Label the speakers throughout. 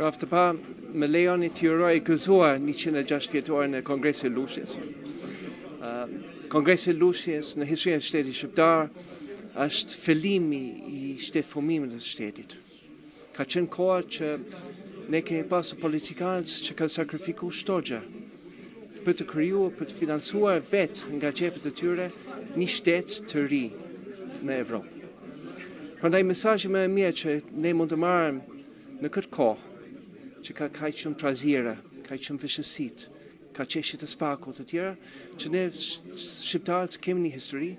Speaker 1: Për aftë pa, me lejoni të juroj gëzuar 106 vjetorin e Kongresit Lushjes. Kongresi Lushjes në historinë e shtetit shqiptar është fillimi i shtetëfërmimit të shtetit. Ka qenë koha që ne kemi pasur politikanët që kanë sakrifikuar çdo gjë për të krijuar, për të financuar vetë nga xhepet e tyre një shtet të ri në Evropë. Prandaj mesazhi më i mirë që ne mund të marrim në këtë kohë që ka kaq shumë trazira, kaq shumë vështirësi, ka çështje të spakut të tjera, që ne shqiptarët kemi një histori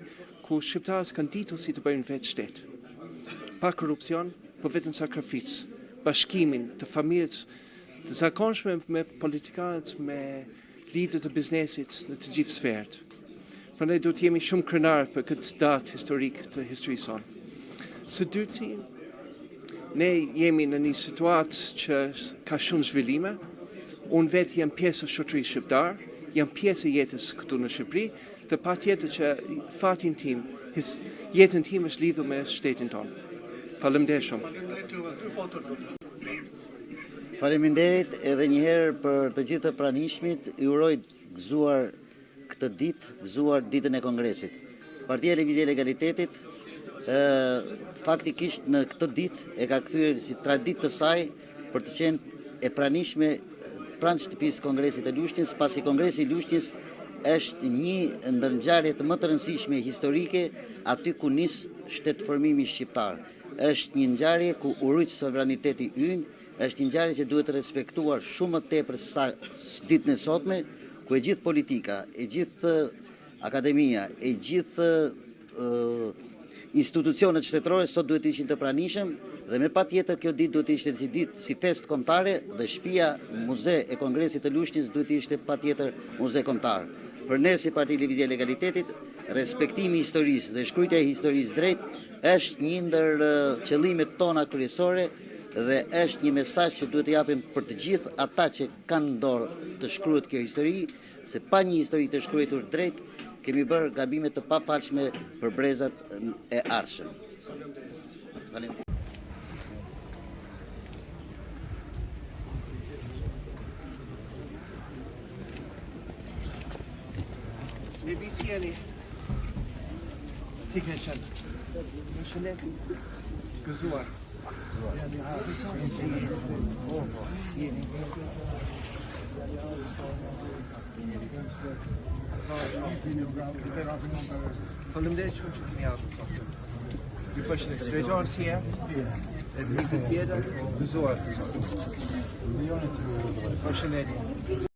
Speaker 1: ku shqiptarët kanë ditur si të bëjnë vetë shtet. Pa korrupsion, por vetëm sakrificë, bashkimin të familjes të zakonshme me politikanët, me liderët të biznesit në të gjithë sferat. Prandaj duhet jemi shumë krenar për këtë datë historike të historisë sonë. Së dyti, ne jemi në një situatë që ka shumë zhvillime. Unë vetë jam pjesë e shoqërisë shqiptare, jam pjesë e jetës këtu në Shqipëri, dhe patjetër që fatin tim, jetën tim është lidhur me shtetin tonë. Faleminderit shumë.
Speaker 2: Faleminderit edhe një herë për të gjithë të pranishmit, i uroj gëzuar këtë ditë, gëzuar ditën e Kongresit. Partia e Lëvizjes Legalitetit faktikisht në këtë ditë e ka kthyer si traditë të saj për të qenë e pranishme pranë shtëpisë Kongresit të Lushnjës, pasi Kongresi i Lushnjës është një ndër ngjarjet më të rëndësishme historike aty ku nis shtetëformimi shqiptar. Është një ngjarje ku urrejt sovraniteti ynë, është një ngjarje që duhet të respektuar shumë më tepër sa ditën e sotme, ku e gjithë politika, e gjithë akademia, e gjithë institucionet shtetërore sot duhet të ishin të pranishëm dhe me patjetër kjo ditë duhet të ishte si ditë si fest kombëtare dhe shtëpia muze e Kongresit të Lushnjës duhet të ishte patjetër muze kombëtar. Për ne si Partia e Lëvizjes Legalitetit, respektimi i historisë dhe shkruajtja e historisë drejt është një ndër qëllimet tona kryesore dhe është një mesazh që duhet të japim për të gjithë ata që kanë dorë të shkruhet kjo histori, se pa një histori të shkruar drejt kemi bërë gabime të papalshme për brezat e ardhshëm.
Speaker 1: Ne visi jeni. Si ke qenë? Në shëndet? Gëzuar. Faleminderit shumë që keni ardhur sot. Ju përshëndes. Drejtori si e? Edhe një tjetër, gëzuar sot. Përshëndetje.